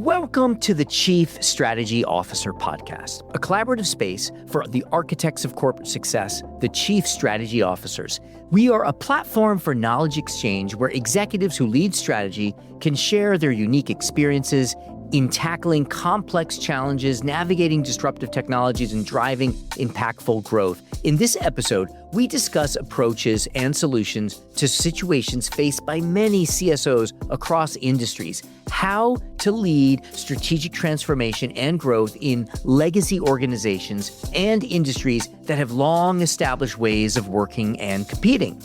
Welcome to the Chief Strategy Officer podcast, a collaborative space for the architects of corporate success, the Chief Strategy Officers. We are a platform for knowledge exchange where executives who lead strategy can share their unique experiences in tackling complex challenges, navigating disruptive technologies, and driving impactful growth. In this episode, we discuss approaches and solutions to situations faced by many CSOs across industries, how to lead strategic transformation and growth in legacy organizations and industries that have long established ways of working and competing.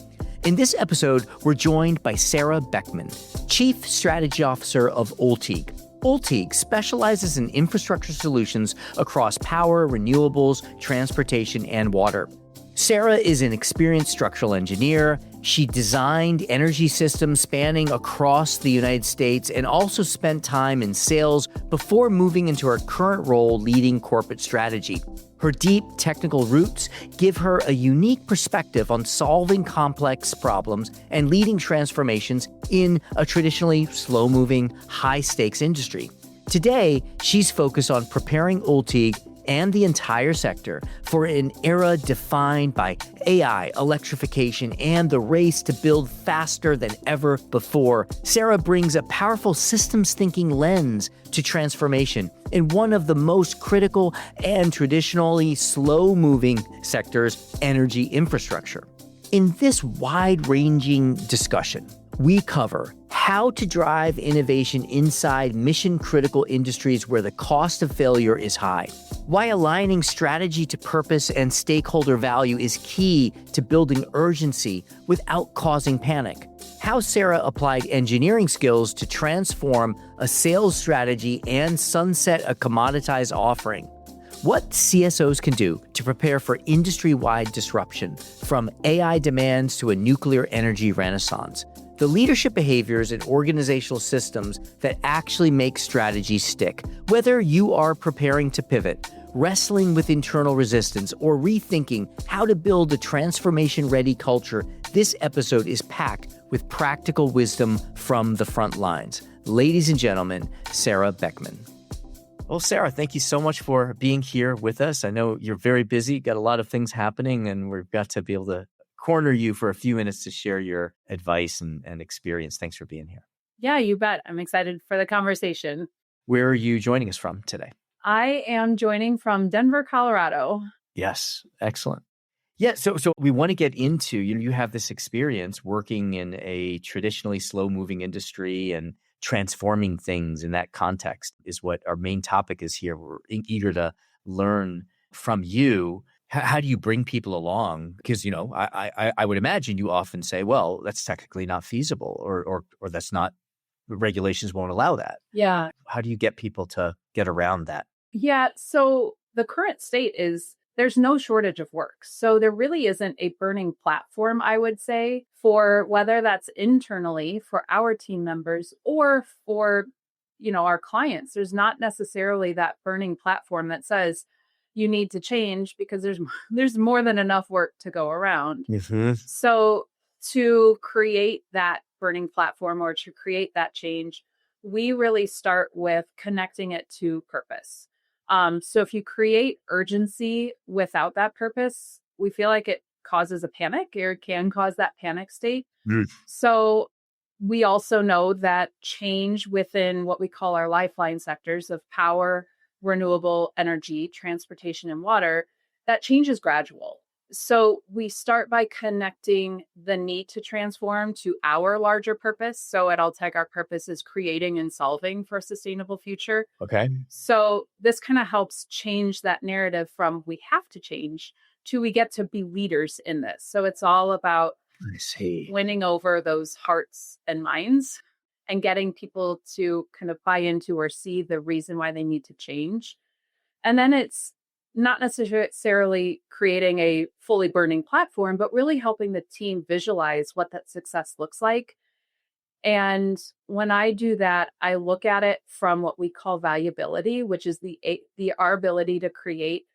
In this episode, we're joined by Sarah Beckman, Chief Strategy Officer of Ulteig. Ulteig specializes in infrastructure solutions across power, renewables, transportation, and water. Sarah is an experienced structural engineer. She designed energy systems spanning across the United States and also spent time in sales before moving into her current role leading corporate strategy. Her deep technical roots give her a unique perspective on solving complex problems and leading transformations in a traditionally slow-moving, high-stakes industry. Today, she's focused on preparing Ulteig and the entire sector for an era defined by AI, electrification, and the race to build faster than ever before. Sarah brings a powerful systems thinking lens to transformation in one of the most critical and traditionally slow-moving sectors, energy infrastructure. In this wide-ranging discussion, we cover how to drive innovation inside mission-critical industries where the cost of failure is high, why aligning strategy to purpose and stakeholder value is key to building urgency without causing panic, how Sarah applied engineering skills to transform a sales strategy and sunset a commoditized offering, what CSOs can do to prepare for industry-wide disruption, from AI demands to a nuclear energy renaissance, the leadership behaviors and organizational systems that actually make strategy stick. Whether you are preparing to pivot, wrestling with internal resistance, or rethinking how to build a transformation-ready culture, this episode is packed with practical wisdom from the front lines. Ladies and gentlemen, Sarah Beckman. Well, Sarah, thank you so much for being here with us. I know you're very busy, got a lot of things happening, and we've got to be able to corner you for a few minutes to share your advice and experience. Thanks for being here. Yeah, you bet. I'm excited for the conversation. Where are you joining us from today? I am joining from Denver, Colorado. Yes, excellent. Yeah, so we want to get into, you have this experience working in a traditionally slow-moving industry and transforming things in that context is what our main topic is here. We're eager to learn from you. How do you bring people along? Because, I would imagine you often say, well, that's technically not feasible or that's not, the regulations won't allow that. Yeah. How do you get people to get around that? Yeah. So the current state is there's no shortage of work. So there really isn't a burning platform, I would say, for whether that's internally for our team members or for, our clients. There's not necessarily that burning platform that says, you need to change because there's more than enough work to go around. Mm-hmm. So to create that burning platform or to create that change, we really start with connecting it to purpose. So if you create urgency without that purpose, we feel like it causes a panic or can cause that panic state. Mm. So we also know that change within what we call our lifeline sectors of power, renewable energy, transportation, and water, that change is gradual. So we start by connecting the need to transform to our larger purpose. So at Ulteig, our purpose is creating and solving for a sustainable future. Okay. So this kind of helps change that narrative from we have to change to we get to be leaders in this. So it's all about winning over those hearts and minds and getting people to kind of buy into or see the reason why they need to change. And then it's not necessarily creating a fully burning platform, but really helping the team visualize what that success looks like. And when I do that, I look at it from what we call valuability, which is our ability to create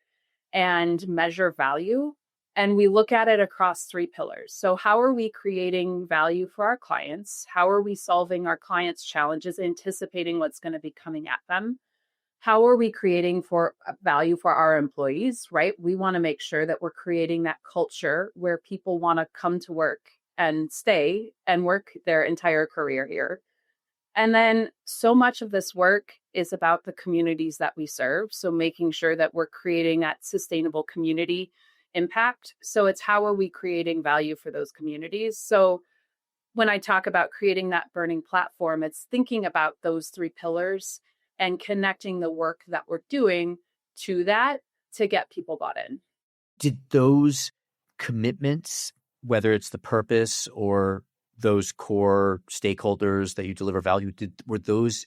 and measure value And we look at it across three pillars. So how are we creating value for our clients? How are we solving our clients' challenges, anticipating what's going to be coming at them? How are we creating for value for our employees, right? We want to make sure that we're creating that culture where people want to come to work and stay and work their entire career here. And then so much of this work is about the communities that we serve. So making sure that we're creating that sustainable community impact. So it's how are we creating value for those communities? So when I talk about creating that burning platform, it's thinking about those three pillars and connecting the work that we're doing to that to get people bought in. Did those commitments, whether it's the purpose or those core stakeholders that you deliver value, were those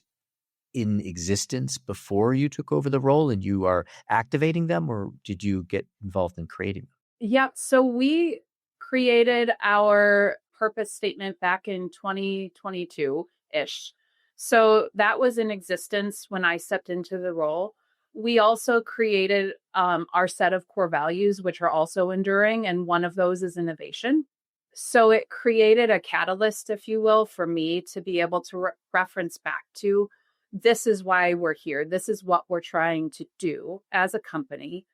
in existence before you took over the role and you are activating them, or did you get involved in creating them? Yeah. So we created our purpose statement back in 2022-ish. So that was in existence when I stepped into the role. We also created our set of core values, which are also enduring. And one of those is innovation. So it created a catalyst, if you will, for me to be able to reference back to this is why we're here. This is what we're trying to do as a company.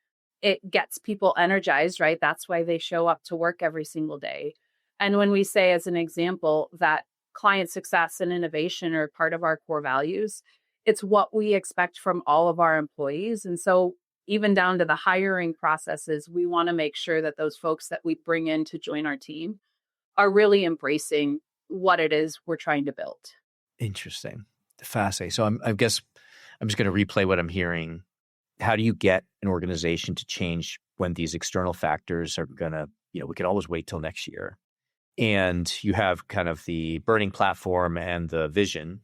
It gets people energized, right? That's why they show up to work every single day. And when we say, as an example, that client success and innovation are part of our core values, it's what we expect from all of our employees. And so even down to the hiring processes, we want to make sure that those folks that we bring in to join our team are really embracing what it is we're trying to build. Interesting. Fascinating. So I guess I'm just going to replay what I'm hearing. How do you get an organization to change when these external factors are going to, we can always wait till next year. And you have kind of the burning platform and the vision.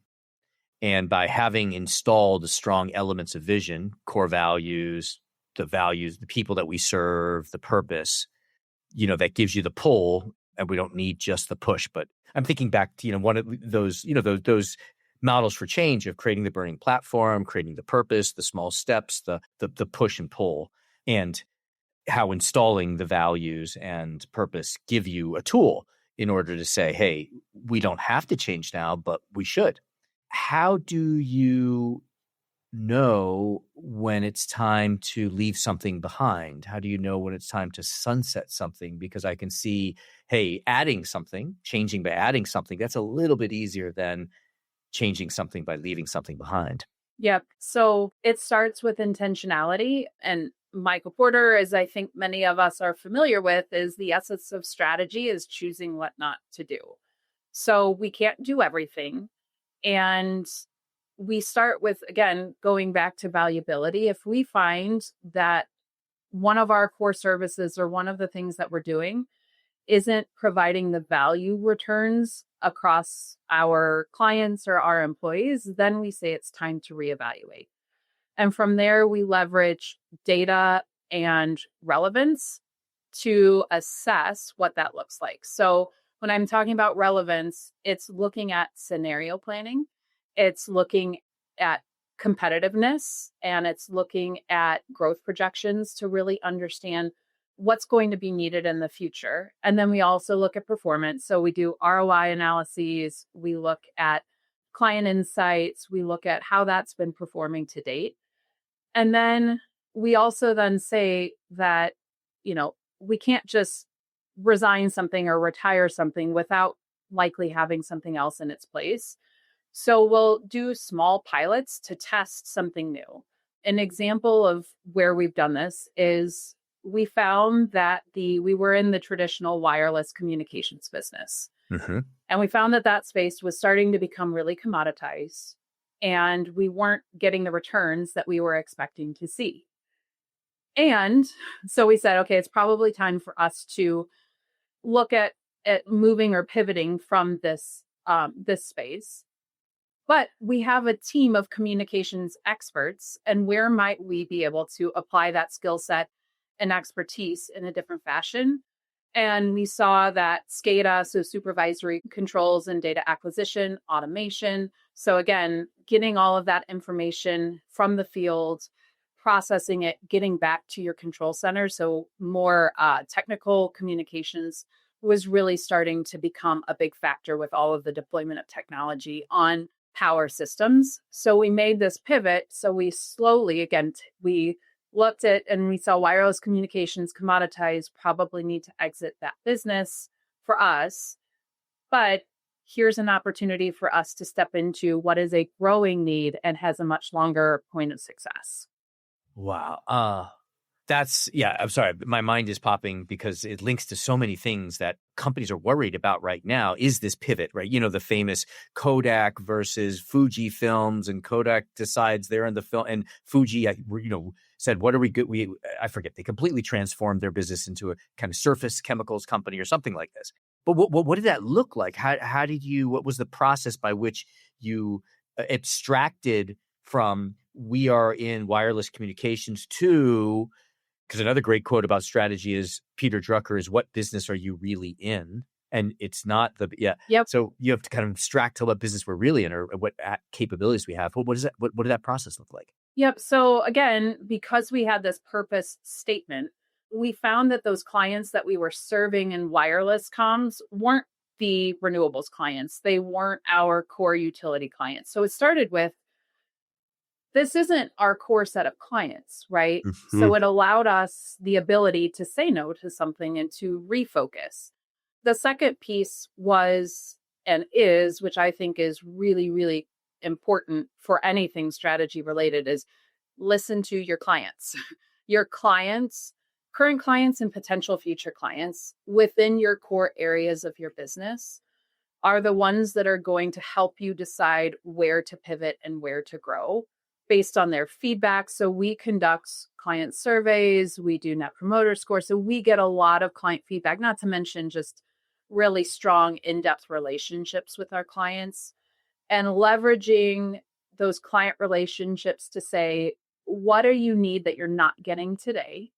And by having installed the strong elements of vision, core values, the people that we serve, the purpose, that gives you the pull, and we don't need just the push. But I'm thinking back to, one of those, those models for change of creating the burning platform, creating the purpose, the small steps, the push and pull, and how installing the values and purpose give you a tool in order to say, hey, we don't have to change now, but we should. How do you know when it's time to leave something behind? How do you know when it's time to sunset something? Because I can see, hey, adding something, changing by adding something, that's a little bit easier than changing something by leaving something behind. Yep. So it starts with intentionality. And Michael Porter, as I think many of us are familiar with, is the essence of strategy is choosing what not to do. So we can't do everything. And we start with, again, going back to valuability. If we find that one of our core services or one of the things that we're doing isn't providing the value returns across our clients or our employees, then we say it's time to reevaluate. And from there, we leverage data and relevance to assess what that looks like. So when I'm talking about relevance, it's looking at scenario planning, it's looking at competitiveness, and it's looking at growth projections to really understand what's going to be needed in the future. And then we also look at performance. So we do ROI analyses, we look at client insights, we look at how that's been performing to date. And then we also then say that, we can't just resign something or retire something without likely having something else in its place. So we'll do small pilots to test something new. An example of where we've done this is we found that we were in the traditional wireless communications business. Mm-hmm. And we found that space was starting to become really commoditized, and we weren't getting the returns that we were expecting to see. And so we said, okay, it's probably time for us to look at moving or pivoting from this space. But we have a team of communications experts, and where might we be able to apply that skill set and expertise in a different fashion? And we saw that SCADA, so supervisory controls and data acquisition, automation. So again, getting all of that information from the field, processing it, getting back to your control center. So more technical communications was really starting to become a big factor with all of the deployment of technology on power systems. So we made this pivot. So we slowly, again, we looked at and we saw wireless communications commoditized, probably need to exit that business for us. But here's an opportunity for us to step into what is a growing need and has a much longer point of success. Wow. I'm sorry. My mind is popping because it links to so many things that companies are worried about right now is this pivot, right? You know, the famous Kodak versus Fuji films, and Kodak decides they're in the film, and Fuji, said, what are we good? I forget. They completely transformed their business into a kind of surface chemicals company or something like this. But what did that look like? What was the process by which you abstracted from we are in wireless communications to, because another great quote about strategy is Peter Drucker is, what business are you really in? And it's not Yep. So you have to kind of abstract to what business we're really in or what capabilities we have. What is that? What did that process look like? Yep. So again, because we had this purpose statement, we found that those clients that we were serving in wireless comms weren't the renewables clients. They weren't our core utility clients. So it started with, this isn't our core set of clients, right? Mm-hmm. So it allowed us the ability to say no to something and to refocus. The second piece was and is, which I think is really, really important for anything strategy related, is listen to your clients. Your clients, current clients and potential future clients within your core areas of your business are the ones that are going to help you decide where to pivot and where to grow based on their feedback. So we conduct client surveys, we do net promoter score. So we get a lot of client feedback, not to mention just really strong in-depth relationships with our clients, and leveraging those client relationships to say, what are you need that you're not getting today?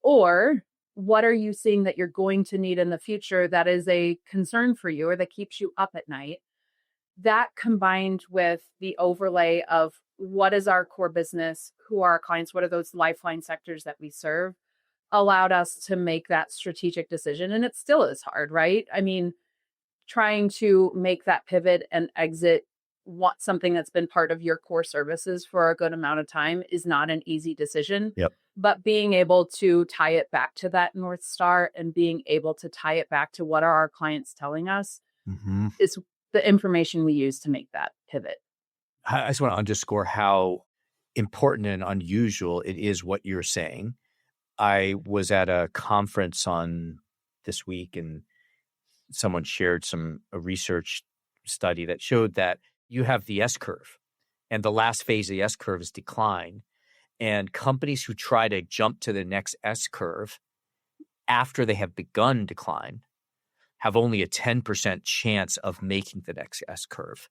Or what are you seeing that you're going to need in the future that is a concern for you or that keeps you up at night? That combined with the overlay of what is our core business, who are our clients, what are those lifeline sectors that we serve, allowed us to make that strategic decision. And it still is hard, right? I mean, trying to make that pivot and exit something that's been part of your core services for a good amount of time is not an easy decision. Yep. But being able to tie it back to that North Star and being able to tie it back to what are our clients telling us is the information we use to make that pivot. I just want to underscore how important and unusual it is what you're saying. I was at a conference on this week, and someone shared a research study that showed that you have the S curve, and the last phase of the S curve is decline. And companies who try to jump to the next S curve after they have begun decline have only a 10% chance of making the next S curve.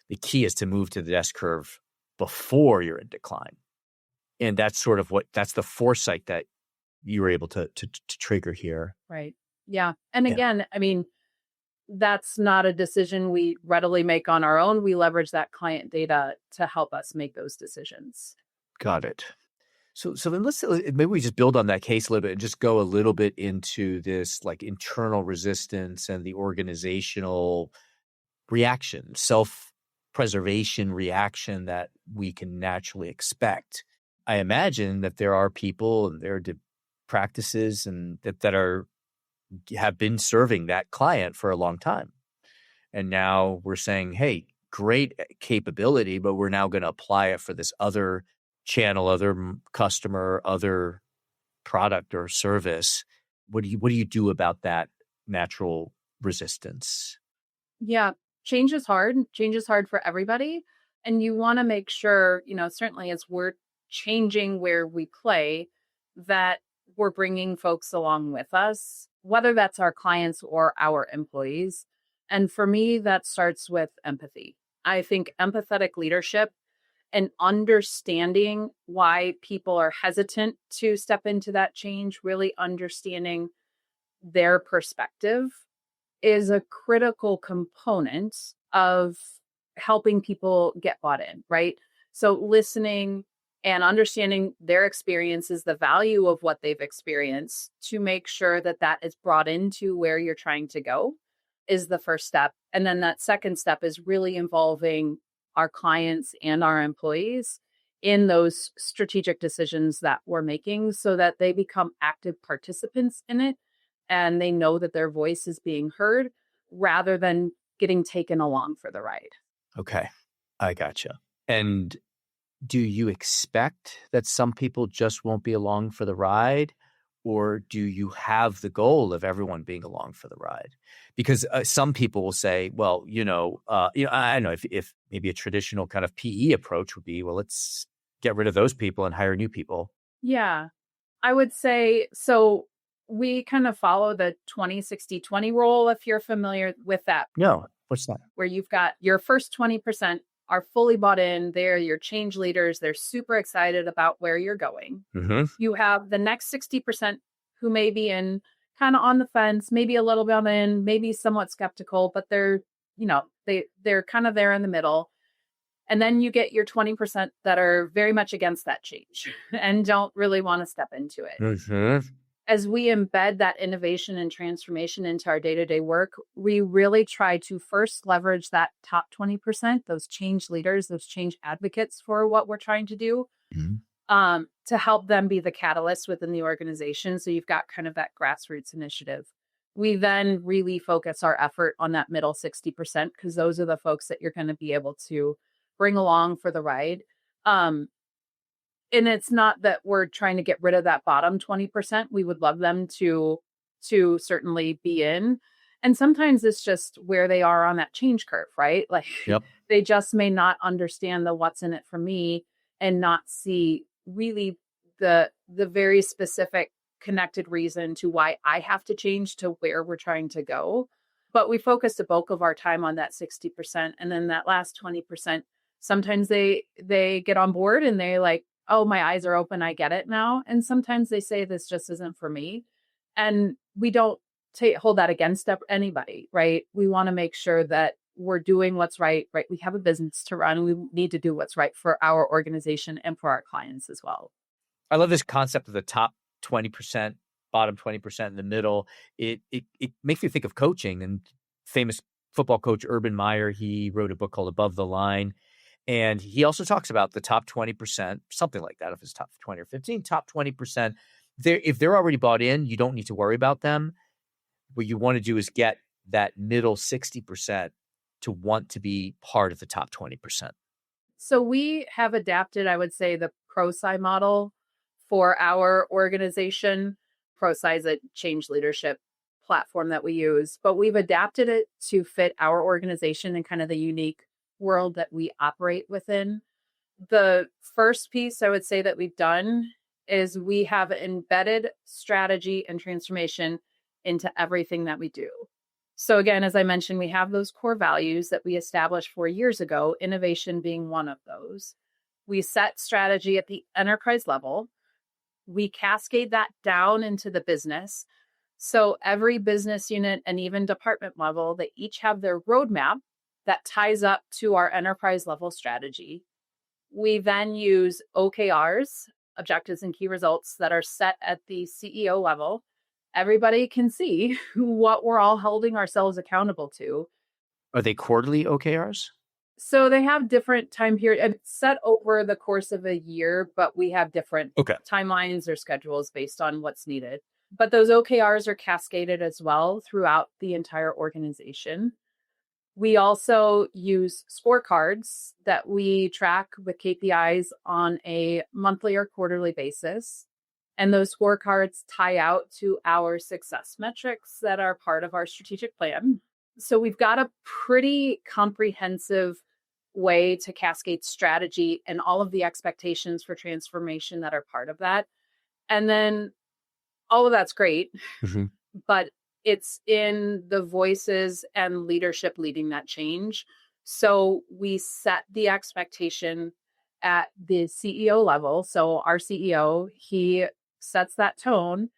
The key is to move to the S curve before you're in decline. And that's sort of that's the foresight that you were able to trigger here. Right. Yeah. And again, I mean, that's not a decision we readily make on our own. We leverage that client data to help us make those decisions. Got it. So then maybe we just build on that case a little bit and just go a little bit into this like internal resistance and the organizational reaction, self-preservation reaction that we can naturally expect. I imagine that there are people and there are practices and that have been serving that client for a long time. And now we're saying, hey, great capability, but we're now going to apply it for this other channel, other customer, other product or service. What do you do about that natural resistance? Yeah, change is hard. Change is hard for everybody. And you want to make sure, certainly as we're changing where we play, that we're bringing folks along with us, whether that's our clients or our employees. And for me, that starts with empathy. I think empathetic leadership and understanding why people are hesitant to step into that change, really understanding their perspective is a critical component of helping people get bought in, right? So listening and understanding their experiences, the value of what they've experienced, to make sure that that is brought into where you're trying to go is the first step. And then that second step is really involving our clients and our employees in those strategic decisions that we're making so that they become active participants in it and they know that their voice is being heard rather than getting taken along for the ride. Okay, I gotcha. And do you expect that some people just won't be along for the ride? Or do you have the goal of everyone being along for the ride? Because some people will say, well, I don't know if maybe a traditional kind of PE approach would be, well, let's get rid of those people and hire new people. Yeah, I would say so. We kind of follow the 20-60-20 rule, if you're familiar with that. No, what's that? Where you've got your first 20% are fully bought in. They're your change leaders. They're super excited about where you're going. Mm-hmm. You have the next 60% who may be in kind of on the fence, maybe a little bit in, maybe somewhat skeptical, but they're kind of there in the middle. And then you get your 20% that are very much against that change and don't really want to step into it. Mm-hmm. As we embed that innovation and transformation into our day-to-day work, we really try to first leverage that top 20%, those change leaders, those change advocates for what we're trying to do, to help them be the catalyst within the organization. So you've got kind of that grassroots initiative. We then really focus our effort on that middle 60% because those are the folks that you're going to be able to bring along for the ride. And it's not that we're trying to get rid of that bottom 20%. We would love them to certainly be in. And sometimes it's just where they are on that change curve, right? Like they just may not understand the what's in it for me and not see really the very specific connected reason to why I have to change to where we're trying to go. But we focus the bulk of our time on that 60%. And then that last 20%, sometimes they get on board and they like, oh, my eyes are open. I get it now. And sometimes they say this just isn't for me. And we don't hold that against anybody, right? We want to make sure that we're doing what's right? We have a business to run. We need to do what's right for our organization and for our clients as well. I love this concept of the top 20%, bottom 20% in the middle. It makes me think of coaching, and famous football coach Urban Meyer, he wrote a book called Above the Line. And he also talks about the top 20%, something like that, if it's top 20 or 15, top 20%. If they're already bought in, you don't need to worry about them. What you want to do is get that middle 60% to want to be part of the top 20%. So we have adapted, I would say, the ProSci model for our organization. ProSci is a change leadership platform that we use, but we've adapted it to fit our organization and kind of the unique world that we operate within. The first piece I would say that we've done is we have embedded strategy and transformation into everything that we do. So again, as I mentioned, we have those core values that we established 4 years ago, innovation being one of those. We set strategy at the enterprise level. We cascade that down into the business. So every business unit and even department level, they each have their roadmap that ties up to our enterprise level strategy. We then use OKRs, objectives and key results, that are set at the CEO level. Everybody can see what we're all holding ourselves accountable to. Are they quarterly OKRs? So they have different time period set over the course of a year, but we have different timelines or schedules based on what's needed. But those OKRs are cascaded as well throughout the entire organization. We also use scorecards that we track with KPIs on a monthly or quarterly basis. And those scorecards tie out to our success metrics that are part of our strategic plan. So we've got a pretty comprehensive way to cascade strategy and all of the expectations for transformation that are part of that. And then all of that's great, but it's in the voices and leadership leading that change. So we set the expectation at the CEO level. So our CEO, he sets that tone.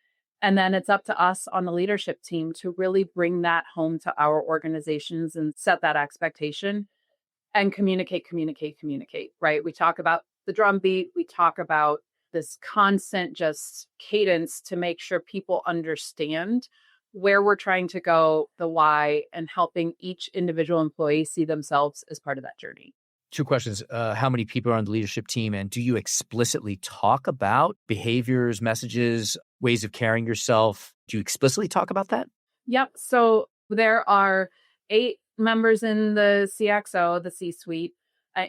And then it's up to us on the leadership team to really bring that home to our organizations and set that expectation and communicate, right? We talk about the drumbeat. We talk about this constant just cadence to make sure people understand where we're trying to go, the why, and helping each individual employee see themselves as part of that journey. Two questions. How many people are on the leadership team? And do you explicitly talk about behaviors, messages, ways of carrying yourself? Do you explicitly talk about that? Yep. So there are 8 members in the CXO, the C-suite,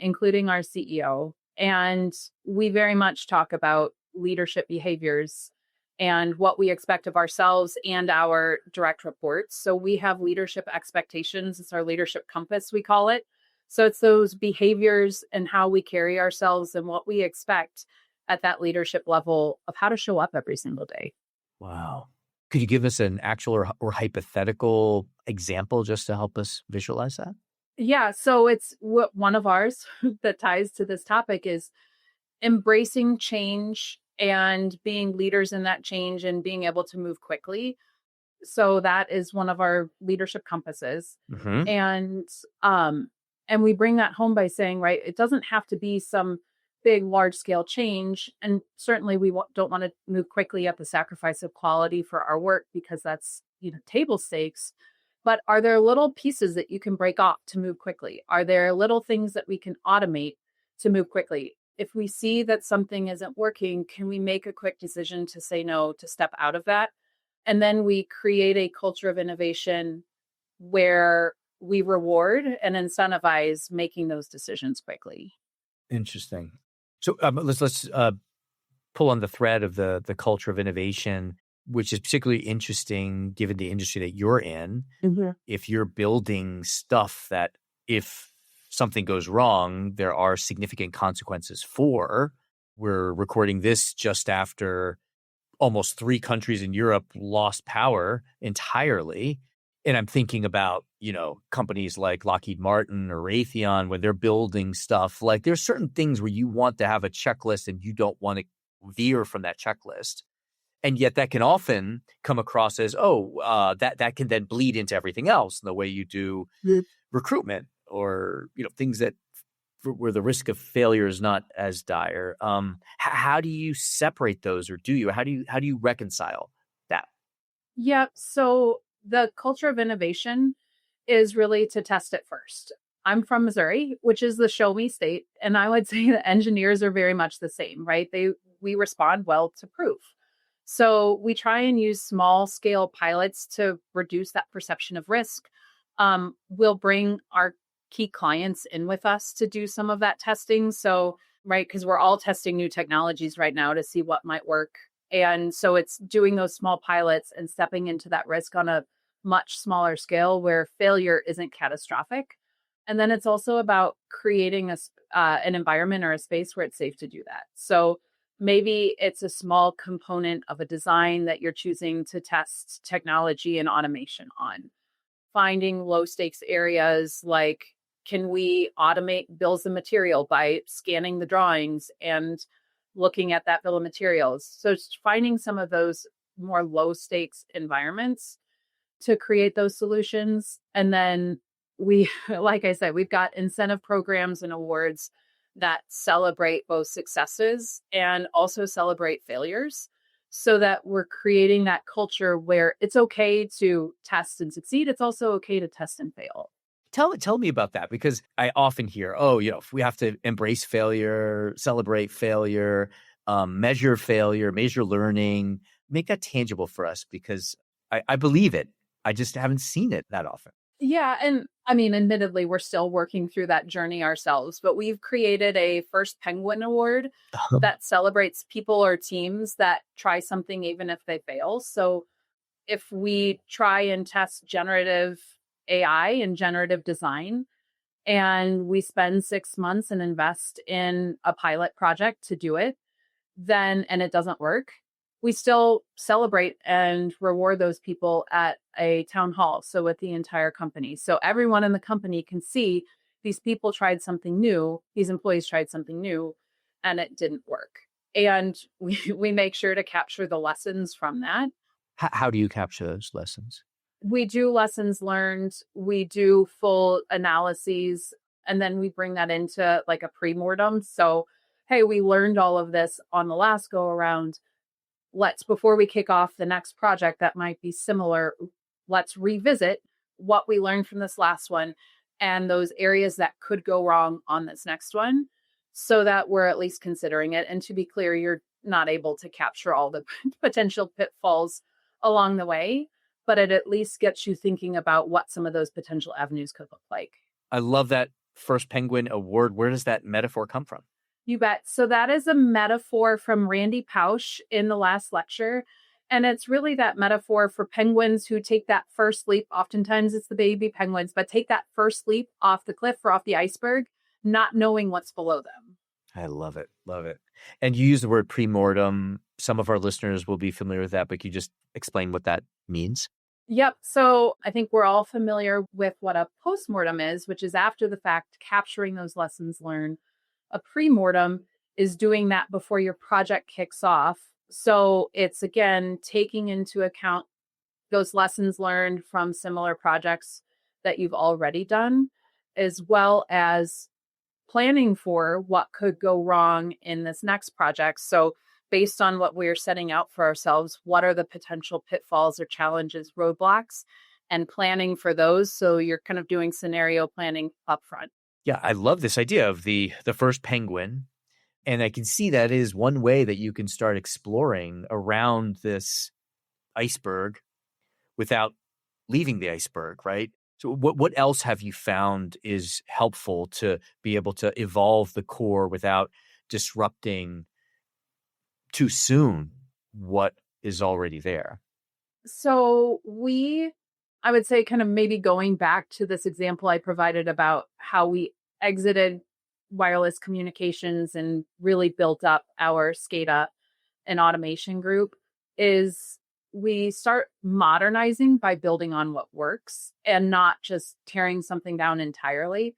including our CEO. And we very much talk about leadership behaviors and what we expect of ourselves and our direct reports. So we have leadership expectations. It's our leadership compass, we call it. So it's those behaviors and how we carry ourselves and what we expect at that leadership level of how to show up every single day. Wow. Could you give us an actual or hypothetical example just to help us visualize that? Yeah. So it's one of ours that ties to this topic is embracing change and being leaders in that change and being able to move quickly. So that is one of our leadership compasses. Mm-hmm. And we bring that home by saying, right, it doesn't have to be some big, large scale change. And certainly we don't want to move quickly at the sacrifice of quality for our work because that's, table stakes. But are there little pieces that you can break off to move quickly? Are there little things that we can automate to move quickly? If we see that something isn't working, can we make a quick decision to say no, to step out of that? And then we create a culture of innovation where we reward and incentivize making those decisions quickly. Interesting. So let's pull on the thread of the culture of innovation, which is particularly interesting given the industry that you're in. Mm-hmm. If you're building stuff that if something goes wrong, there are significant consequences for. We're recording this just after almost 3 countries in Europe lost power entirely. And I'm thinking about, companies like Lockheed Martin or Raytheon, when they're building stuff, like there's certain things where you want to have a checklist and you don't want to veer from that checklist. And yet that can often come across as, that can then bleed into everything else in the way you do recruitment or, things that where the risk of failure is not as dire. How do you separate those, or do you? How do you reconcile that? Yeah. So the culture of innovation is really to test it first. I'm from Missouri, which is the show me state. And I would say that engineers are very much the same, right? We respond well to proof. So we try and use small scale pilots to reduce that perception of risk. We'll bring our key clients in with us to do some of that testing. So, right, because we're all testing new technologies right now to see what might work. And so it's doing those small pilots and stepping into that risk on a much smaller scale where failure isn't catastrophic. And then it's also about creating an environment or a space where it's safe to do that. So maybe it's a small component of a design that you're choosing to test technology and automation on. Finding low stakes areas like, can we automate bills of material by scanning the drawings and looking at that bill of materials? So it's finding some of those more low stakes environments to create those solutions. And then we, like I said, we've got incentive programs and awards that celebrate both successes and also celebrate failures so that we're creating that culture where it's okay to test and succeed. It's also okay to test and fail. Tell me about that, because I often hear, if we have to embrace failure, celebrate failure, measure learning, make that tangible for us, because I believe it. I just haven't seen it that often. Yeah. And I mean, admittedly, we're still working through that journey ourselves, but we've created a First Penguin Award that celebrates people or teams that try something even if they fail. So if we try and test generative AI and generative design, and we spend 6 months and invest in a pilot project to do it, and it doesn't work, we still celebrate and reward those people at a town hall. So with the entire company. So everyone in the company can see these people tried something new, these employees tried something new, and it didn't work. And we make sure to capture the lessons from that. How do you capture those lessons? We do lessons learned, we do full analyses, and then we bring that into like a pre-mortem. So hey, we learned all of this on the last go around. Before we kick off the next project that might be similar, let's revisit what we learned from this last one and those areas that could go wrong on this next one, so that we're at least considering it. And to be clear, you're not able to capture all the potential pitfalls along the way, but it at least gets you thinking about what some of those potential avenues could look like. I love that first penguin award. Where does that metaphor come from? You bet. So that is a metaphor from Randy Pausch in the last lecture. And it's really that metaphor for penguins who take that first leap. Oftentimes it's the baby penguins, but take that first leap off the cliff or off the iceberg, not knowing what's below them. I love it. Love it. And you use the word premortem. Some of our listeners will be familiar with that, but can you just explain what that means? Yep. So I think we're all familiar with what a postmortem is, which is after the fact, capturing those lessons learned. A premortem is doing that before your project kicks off. So it's, again, taking into account those lessons learned from similar projects that you've already done, as well as planning for what could go wrong in this next project. So based on what we're setting out for ourselves, what are the potential pitfalls or challenges, roadblocks, and planning for those. So you're kind of doing scenario planning upfront. Yeah, I love this idea of the first penguin. And I can see that is one way that you can start exploring around this iceberg without leaving the iceberg, right? So what else have you found is helpful to be able to evolve the core without disrupting too soon what is already there? So I would say, kind of maybe going back to this example I provided about how we exited wireless communications and really built up our SCADA and automation group, is we start modernizing by building on what works and not just tearing something down entirely.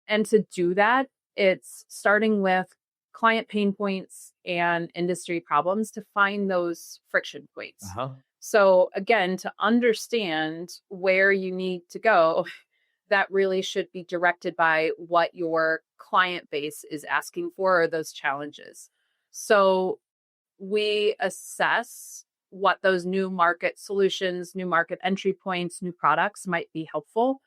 And to do that, it's starting with client pain points and industry problems to find those friction points. Uh-huh. So again, to understand where you need to go, that really should be directed by what your client base is asking for, or those challenges. So we assess what those new market solutions, new market entry points, new products might be helpful.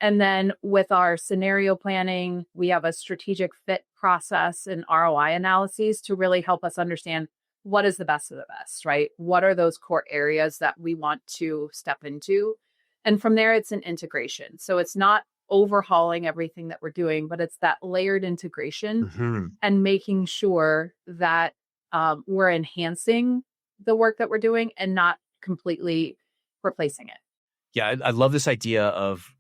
And then with our scenario planning, we have a strategic fit process and ROI analyses to really help us understand what is the best of the best, right? What are those core areas that we want to step into? And from there, it's an integration. So it's not overhauling everything that we're doing, but it's that layered integration and making sure that we're enhancing the work that we're doing and not completely replacing it. Yeah, I love this idea of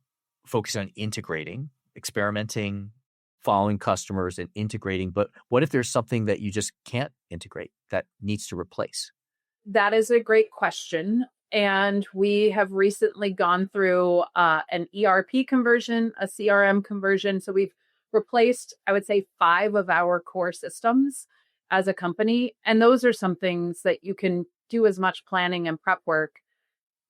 focusing on integrating, experimenting, following customers and integrating. But what if there's something that you just can't integrate that needs to replace? That is a great question. And we have recently gone through an ERP conversion, a CRM conversion. So we've replaced, I would say, 5 of our core systems as a company. And those are some things that you can do as much planning and prep work,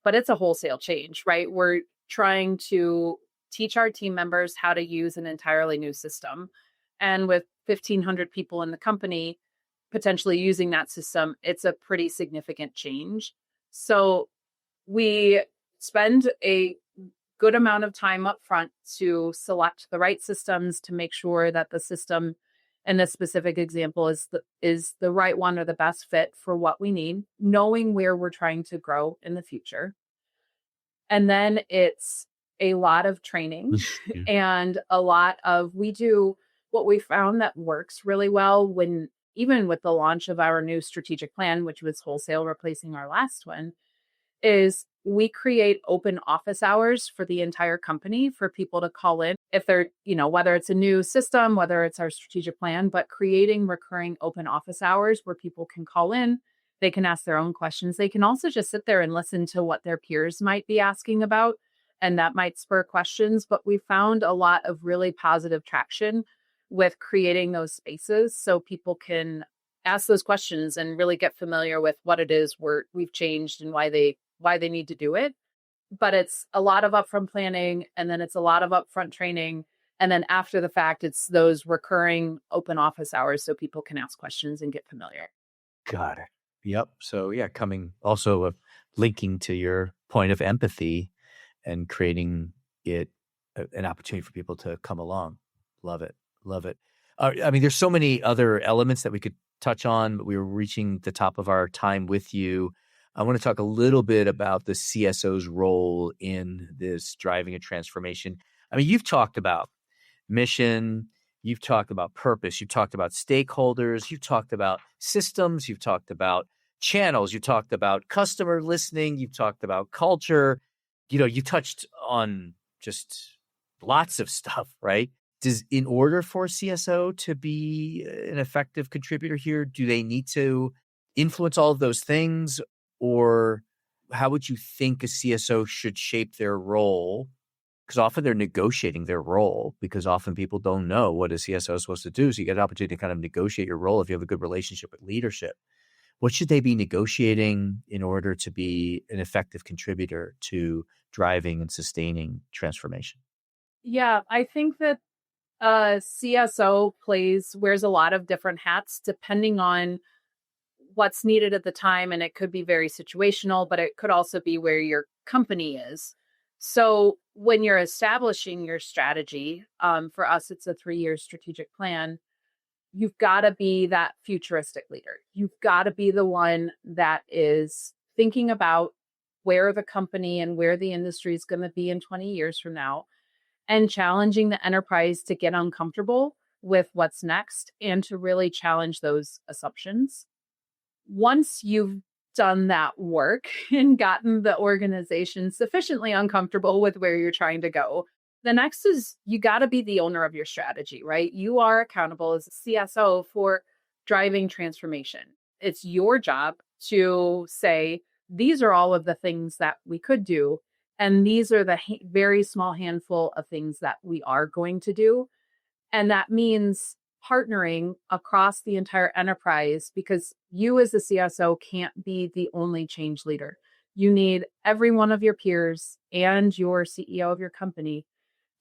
but it's a wholesale change, right? We're trying to teach our team members how to use an entirely new system. And with 1,500 people in the company potentially using that system, it's a pretty significant change. So we spend a good amount of time up front to select the right systems, to make sure that the system in this specific example is the right one or the best fit for what we need, knowing where we're trying to grow in the future. And then it's a lot of training and a lot of, we do what we found that works really well when, even with the launch of our new strategic plan, which was wholesale replacing our last one, is we create open office hours for the entire company for people to call in if they're, whether it's a new system, whether it's our strategic plan, but creating recurring open office hours where people can call in, they can ask their own questions. They can also just sit there and listen to what their peers might be asking about, and that might spur questions. But we found a lot of really positive traction with creating those spaces so people can ask those questions and really get familiar with what it is we've changed and why they need to do it. But it's a lot of upfront planning, and then it's a lot of upfront training, And then after the fact, it's those recurring open office hours so people can ask questions and get familiar. Got it. Yep. So coming also linking to your point of empathy and creating it an opportunity for people to come along. Love it. Love it. There's so many other elements that we could touch on, but we were reaching the top of our time with you. I want to talk a little bit about the CSO's role in this driving a transformation. You've talked about mission, you've talked about purpose, you've talked about stakeholders, you've talked about systems, you've talked about channels, you talked about customer listening, you've talked about culture. You touched on just lots of stuff, right? In order for a CSO to be an effective contributor here, do they need to influence all of those things? Or how would you think a CSO should shape their role? Because often they're negotiating their role, because often people don't know what a CSO is supposed to do. So you get an opportunity to kind of negotiate your role if you have a good relationship with leadership. What should they be negotiating in order to be an effective contributor to driving and sustaining transformation? Yeah, I think that CSO wears a lot of different hats depending on what's needed at the time. And it could be very situational, but it could also be where your company is. So when you're establishing your strategy, for us, it's a 3-year strategic plan. You've got to be that futuristic leader. You've got to be the one that is thinking about where the company and where the industry is going to be in 20 years from now, and challenging the enterprise to get uncomfortable with what's next and to really challenge those assumptions. Once you've done that work and gotten the organization sufficiently uncomfortable with where you're trying to go, the next is you got to be the owner of your strategy, right? You are accountable as a CSO for driving transformation. It's your job to say, these are all of the things that we could do. And these are the very small handful of things that we are going to do. And that means partnering across the entire enterprise, because you as the CSO can't be the only change leader. You need every one of your peers and your CEO of your company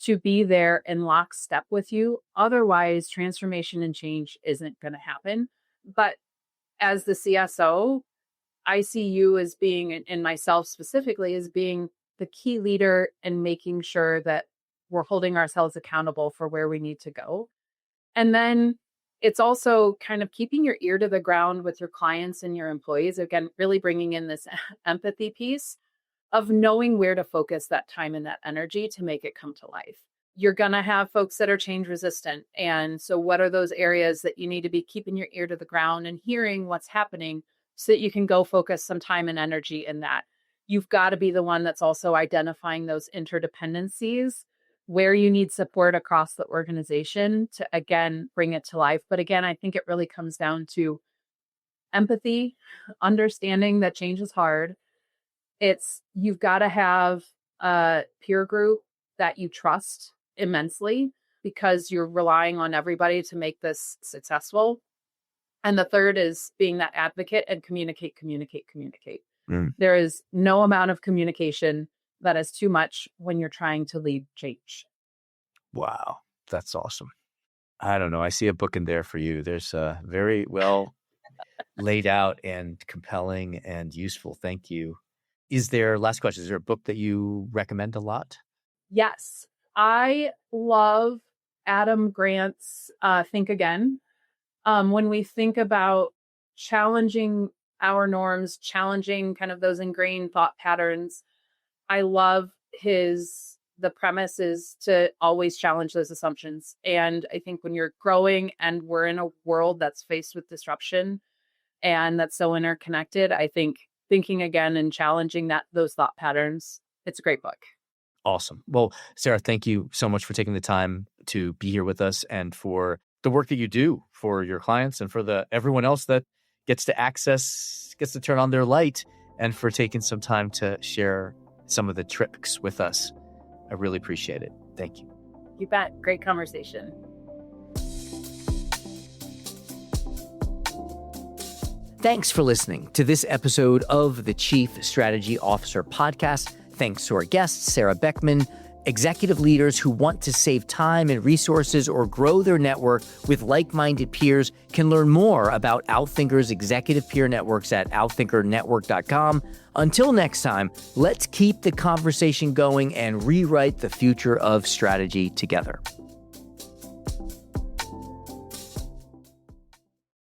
to be there in lockstep with you. Otherwise, transformation and change isn't going to happen. But as the CSO, I see you as being, and myself specifically, as being the key leader in making sure that we're holding ourselves accountable for where we need to go. And then it's also kind of keeping your ear to the ground with your clients and your employees. Again, really bringing in this empathy piece of knowing where to focus that time and that energy to make it come to life. You're going to have folks that are change resistant. And so what are those areas that you need to be keeping your ear to the ground and hearing what's happening so that you can go focus some time and energy in that? You've got to be the one that's also identifying those interdependencies, where you need support across the organization to, again, bring it to life. But again, I think it really comes down to empathy, understanding that change is hard. You've got to have a peer group that you trust immensely, because you're relying on everybody to make this successful. And the third is being that advocate and communicate. There is no amount of communication that is too much when you're trying to lead change. Wow, that's awesome. I don't know. I see a book in there for you. There's very well laid out and compelling and useful. Thank you. Last question, is there a book that you recommend a lot? Yes. I love Adam Grant's Think Again. When we think about challenging our norms, challenging kind of those ingrained thought patterns, I love the premise is to always challenge those assumptions. And I think when you're growing and we're in a world that's faced with disruption and that's so interconnected, I think thinking again and challenging those thought patterns, it's a great book. Awesome. Well, Sarah, thank you so much for taking the time to be here with us and for the work that you do for your clients and for everyone else that gets to turn on their light, and for taking some time to share some of the tricks with us. I really appreciate it. Thank you. You bet. Great conversation. Thanks for listening to this episode of the Chief Strategy Officer podcast. Thanks to our guest, Sarah Beckman. Executive leaders who want to save time and resources or grow their network with like-minded peers can learn more about Outthinker's executive peer networks at outthinkernetwork.com. Until next time, let's keep the conversation going and rewrite the future of strategy together.